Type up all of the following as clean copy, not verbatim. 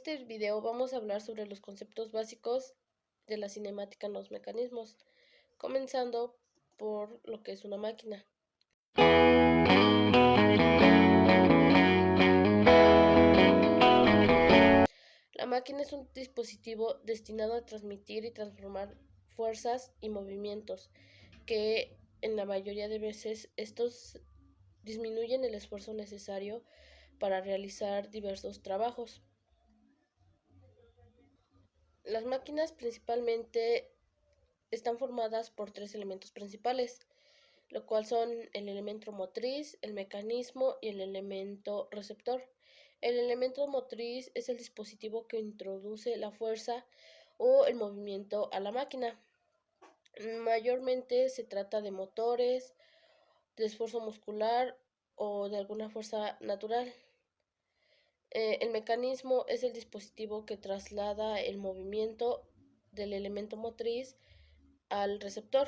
este video vamos a hablar sobre los conceptos básicos de la cinemática en los mecanismos, comenzando por lo que es una máquina. La máquina es un dispositivo destinado a transmitir y transformar fuerzas y movimientos, que en la mayoría de veces estos disminuyen el esfuerzo necesario para realizar diversos trabajos. Las máquinas principalmente están formadas por tres elementos principales, lo cual son el elemento motriz, el mecanismo y el elemento receptor. El elemento motriz es el dispositivo que introduce la fuerza o el movimiento a la máquina. Mayormente se trata de motores, de esfuerzo muscular o de alguna fuerza natural. El mecanismo es el dispositivo que traslada el movimiento del elemento motriz al receptor.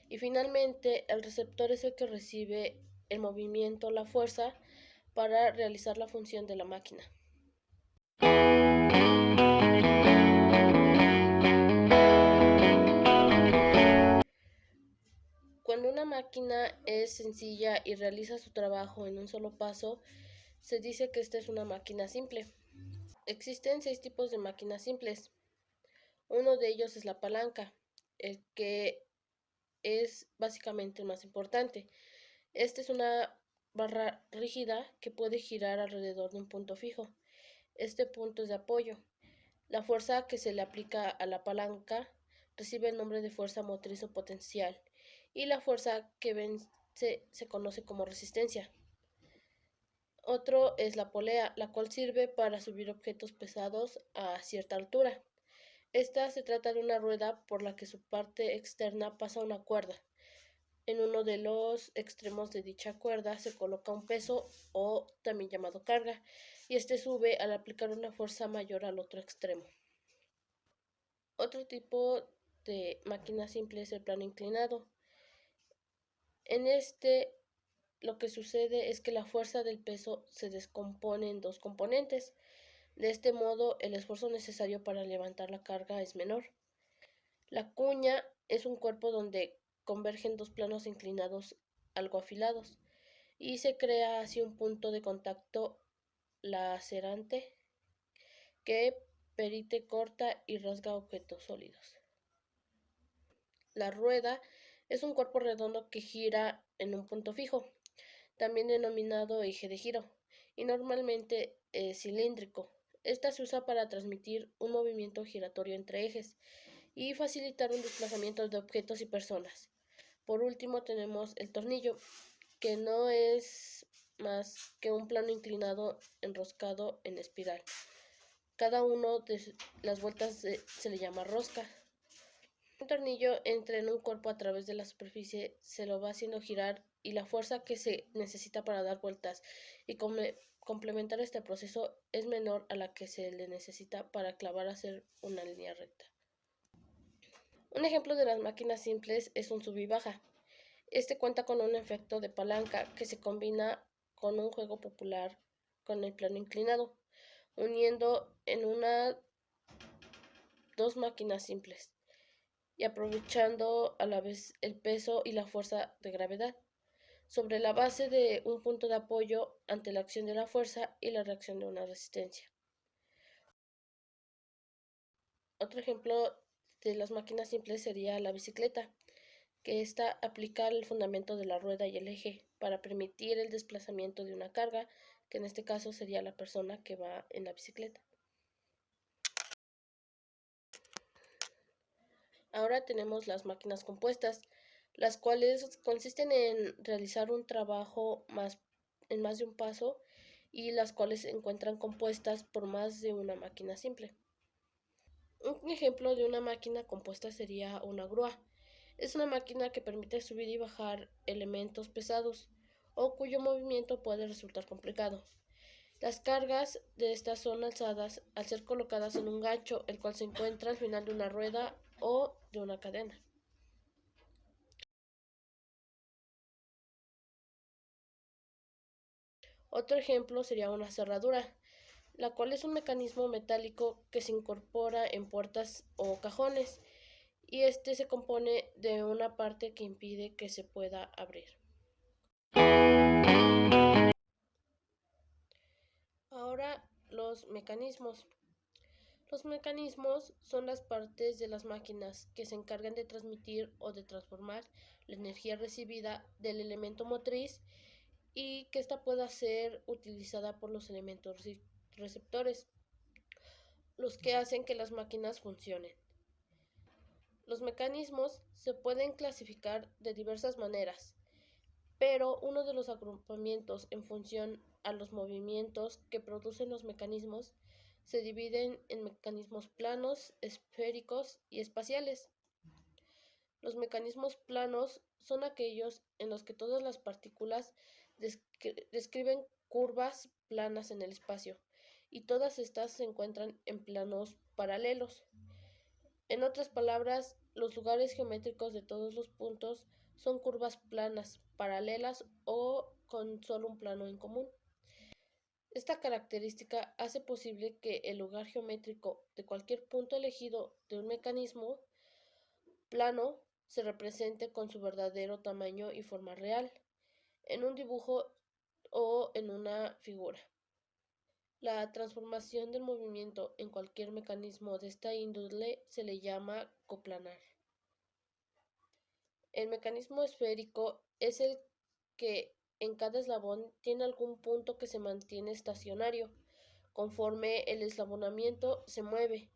Y finalmente, el receptor es el que recibe el movimiento, la fuerza, para realizar la función de la máquina. Cuando una máquina es sencilla y realiza su trabajo en un solo paso, se dice que esta es una máquina simple. Existen 6 tipos de máquinas simples. Uno de ellos es la palanca, el que es básicamente el más importante. Esta es una barra rígida que puede girar alrededor de un punto fijo. Este punto es de apoyo. La fuerza que se le aplica a la palanca recibe el nombre de fuerza motriz o potencial, y la fuerza que vence se conoce como resistencia. Otro es la polea, la cual sirve para subir objetos pesados a cierta altura. Esta se trata de una rueda por la que su parte externa pasa una cuerda. En uno de los extremos de dicha cuerda se coloca un peso, o también llamado carga, y este sube al aplicar una fuerza mayor al otro extremo. Otro tipo de máquina simple es el plano inclinado. En este, lo que sucede es que la fuerza del peso se descompone en dos componentes. De este modo, el esfuerzo necesario para levantar la carga es menor. La cuña es un cuerpo donde convergen dos planos inclinados algo afilados, y se crea así un punto de contacto lacerante que perite, corta y rasga objetos sólidos. La rueda es un cuerpo redondo que gira en un punto fijo, también denominado eje de giro, y normalmente es cilíndrico. Esta se usa para transmitir un movimiento giratorio entre ejes y facilitar un desplazamiento de objetos y personas. Por último tenemos el tornillo, que no es más que un plano inclinado enroscado en espiral. Cada uno de las vueltas se le llama rosca. Un tornillo entra en un cuerpo a través de la superficie, se lo va haciendo girar, y la fuerza que se necesita para dar vueltas y complementar este proceso es menor a la que se le necesita para clavar hacer una línea recta. Un ejemplo de las máquinas simples es un sub y baja. Este cuenta con un efecto de palanca que se combina con un juego popular con el plano inclinado, uniendo en una dos máquinas simples y aprovechando a la vez el peso y la fuerza de gravedad sobre la base de un punto de apoyo ante la acción de la fuerza y la reacción de una resistencia. Otro ejemplo de las máquinas simples sería la bicicleta, que ésta aplica el fundamento de la rueda y el eje para permitir el desplazamiento de una carga, que en este caso sería la persona que va en la bicicleta. Ahora tenemos las máquinas compuestas, las cuales consisten en realizar un trabajo en más de un paso, y las cuales se encuentran compuestas por más de una máquina simple. Un ejemplo de una máquina compuesta sería una grúa. Es una máquina que permite subir y bajar elementos pesados o cuyo movimiento puede resultar complicado. Las cargas de estas son alzadas al ser colocadas en un gancho, el cual se encuentra al final de una rueda o de una cadena. Otro ejemplo sería una cerradura. la cual es un mecanismo metálico que se incorpora en puertas o cajones y este se compone de una parte que impide que se pueda abrir. Ahora los mecanismos. Los mecanismos son las partes de las máquinas que se encargan de transmitir o de transformar la energía recibida del elemento motriz y que ésta pueda ser utilizada por los elementos receptores, los que hacen que las máquinas funcionen. Los mecanismos se pueden clasificar de diversas maneras, pero uno de los agrupamientos en función a los movimientos que producen los mecanismos se dividen en mecanismos planos, esféricos y espaciales. Los mecanismos planos son aquellos en los que todas las partículas describen curvas planas en el espacio y todas estas se encuentran en planos paralelos. En otras palabras, los lugares geométricos de todos los puntos son curvas planas, paralelas o con solo un plano en común. Esta característica hace posible que el lugar geométrico de cualquier punto elegido de un mecanismo plano se represente con su verdadero tamaño y forma real, en un dibujo o en una figura. La transformación del movimiento en cualquier mecanismo de esta índole se le llama coplanar. El mecanismo esférico es el que en cada eslabón tiene algún punto que se mantiene estacionario, conforme el eslabonamiento se mueve,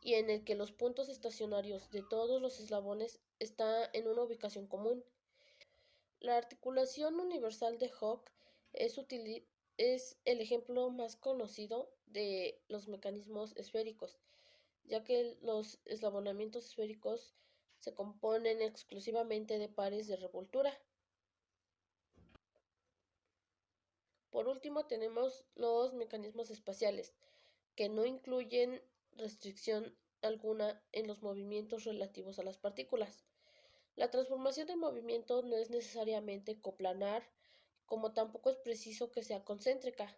y en el que los puntos estacionarios de todos los eslabones están en una ubicación común. La articulación universal de Hooke es el ejemplo más conocido de los mecanismos esféricos, ya que los eslabonamientos esféricos se componen exclusivamente de pares de revoltura. Por último, tenemos los mecanismos espaciales, que no incluyen restricción alguna en los movimientos relativos a las partículas. La transformación del movimiento no es necesariamente coplanar, como tampoco es preciso que sea concéntrica.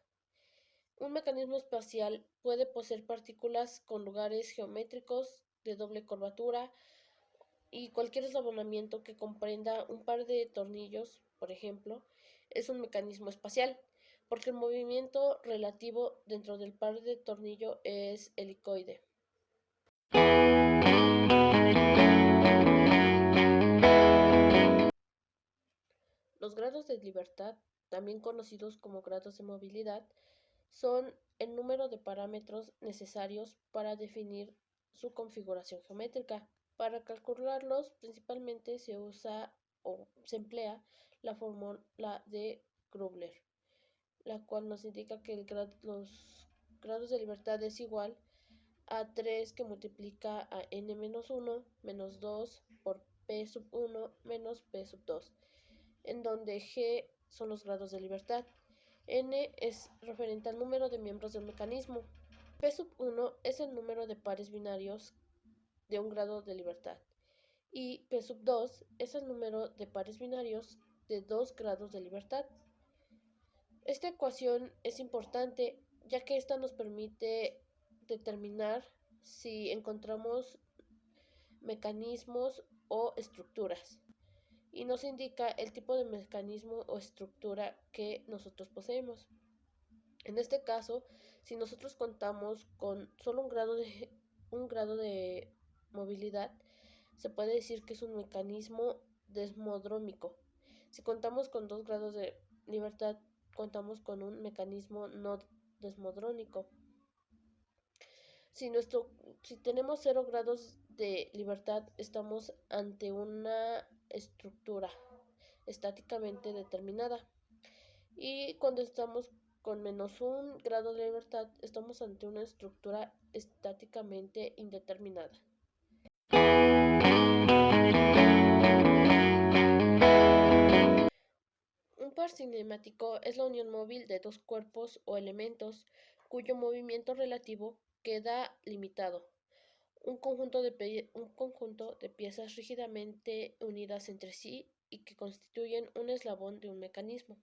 Un mecanismo espacial puede poseer partículas con lugares geométricos de doble curvatura y cualquier eslabonamiento que comprenda un par de tornillos, por ejemplo, es un mecanismo espacial, porque el movimiento relativo dentro del par de tornillo es helicoide. Los grados de libertad, también conocidos como grados de movilidad, son el número de parámetros necesarios para definir su configuración geométrica. Para calcularlos, principalmente se usa o se emplea la fórmula de Grubler, la cual nos indica que los grados de libertad es igual a 3 que multiplica a n-1 menos 2 por p sub 1 menos p sub 2, en donde g son los grados de libertad. N es referente al número de miembros del mecanismo. P sub 1 es el número de pares binarios de un grado de libertad. Y P sub 2 es el número de pares binarios de 2 grados de libertad. Esta ecuación es importante ya que esta nos permite determinar si encontramos mecanismos o estructuras y nos indica el tipo de mecanismo o estructura que nosotros poseemos. En este caso, si nosotros contamos con solo un grado de movilidad, se puede decir que es un mecanismo desmodrómico. Si contamos con 2 grados de libertad, contamos con un mecanismo no desmodrónico. Si tenemos 0 grados de libertad, estamos ante una estructura estáticamente determinada. Y cuando estamos con menos 1 grado de libertad, estamos ante una estructura estáticamente indeterminada. Un par cinemático es la unión móvil de dos cuerpos o elementos cuyo movimiento relativo queda limitado. Un conjunto de piezas rígidamente unidas entre sí y que constituyen un eslabón de un mecanismo.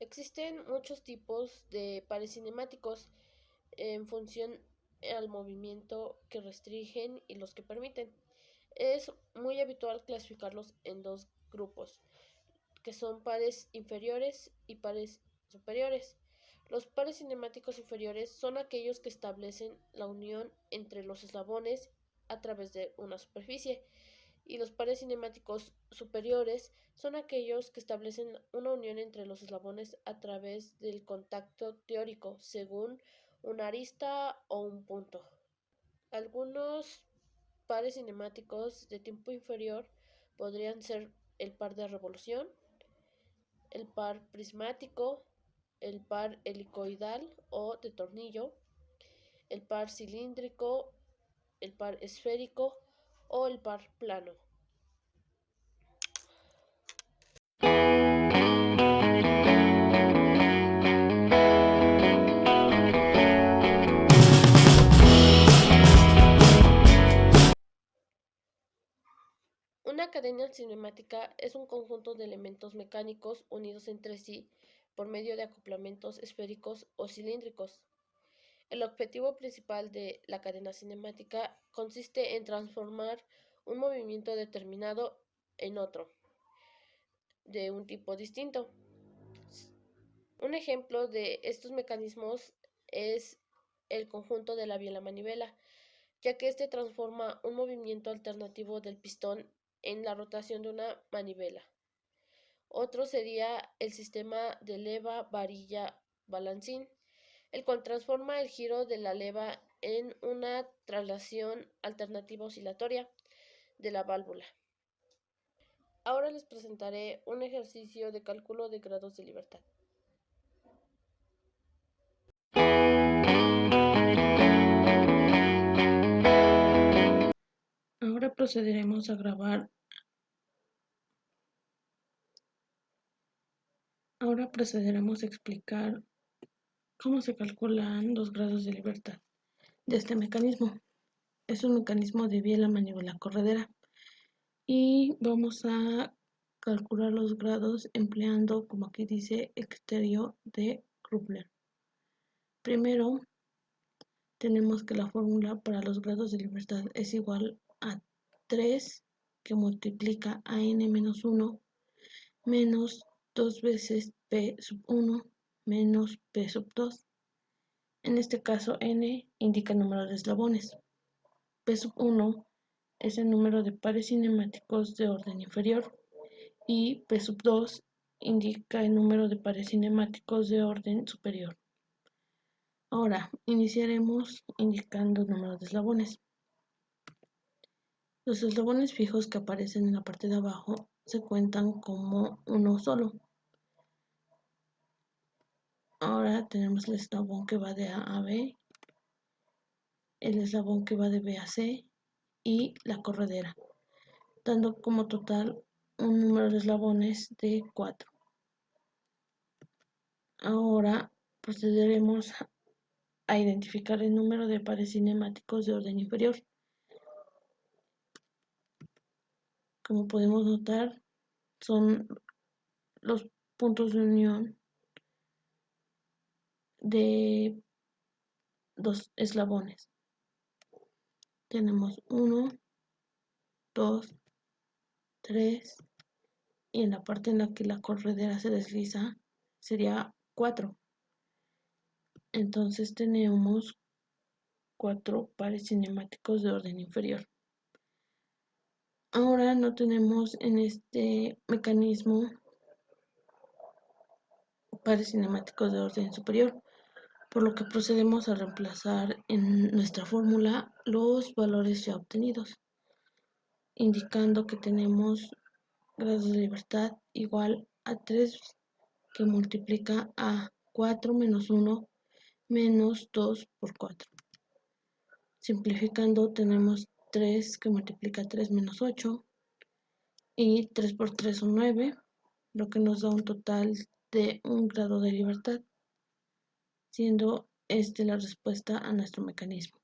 Existen muchos tipos de pares cinemáticos en función al movimiento que restringen y los que permiten. Es muy habitual clasificarlos en dos grupos, que son pares inferiores y pares superiores. Los pares cinemáticos inferiores son aquellos que establecen la unión entre los eslabones a través de una superficie, y los pares cinemáticos superiores son aquellos que establecen una unión entre los eslabones a través del contacto teórico, según una arista o un punto. Algunos pares cinemáticos de tiempo inferior podrían ser el par de revolución, el par prismático, el par helicoidal o de tornillo, el par cilíndrico, el par esférico o el par plano. Una cadena cinemática es un conjunto de elementos mecánicos unidos entre sí por medio de acoplamientos esféricos o cilíndricos. El objetivo principal de la cadena cinemática consiste en transformar un movimiento determinado en otro, de un tipo distinto. Un ejemplo de estos mecanismos es el conjunto de la biela-manivela, ya que este transforma un movimiento alternativo del pistón en la rotación de una manivela. Otro sería el sistema de leva-varilla-balancín, el cual transforma el giro de la leva en una traslación alternativa oscilatoria de la válvula. Ahora les presentaré un ejercicio de cálculo de grados de libertad. Ahora procederemos a grabar. Ahora procederemos a explicar cómo se calculan los grados de libertad de este mecanismo. Es un mecanismo de biela manivela corredera y vamos a calcular los grados empleando, como aquí dice, el criterio de Kruppler. Primero, tenemos que la fórmula para los grados de libertad es igual a 3 que multiplica a n-1 menos 2 veces P sub 1 menos P sub 2. En este caso, n indica el número de eslabones. P sub 1 es el número de pares cinemáticos de orden inferior y P sub 2 indica el número de pares cinemáticos de orden superior. Ahora, iniciaremos indicando el número de eslabones. Los eslabones fijos que aparecen en la parte de abajo se cuentan como uno solo. Ahora tenemos el eslabón que va de A a B, el eslabón que va de B a C y la corredera, dando como total un número de eslabones de 4. Ahora procederemos a identificar el número de pares cinemáticos de orden inferior. Como podemos notar, son los puntos de unión de dos eslabones. Tenemos 1, 2, 3 y en la parte en la que la corredera se desliza sería 4. Entonces tenemos 4 pares cinemáticos de orden inferior. Ahora no tenemos en este mecanismo pares cinemáticos de orden superior, por lo que procedemos a reemplazar en nuestra fórmula los valores ya obtenidos, indicando que tenemos grados de libertad igual a 3 que multiplica a 4 menos 1 menos 2 por 4. Simplificando tenemos 3 que multiplica 3 menos 8 y 3 por 3 son 9, lo que nos da un total de 1 grado de libertad, siendo la respuesta a nuestro mecanismo.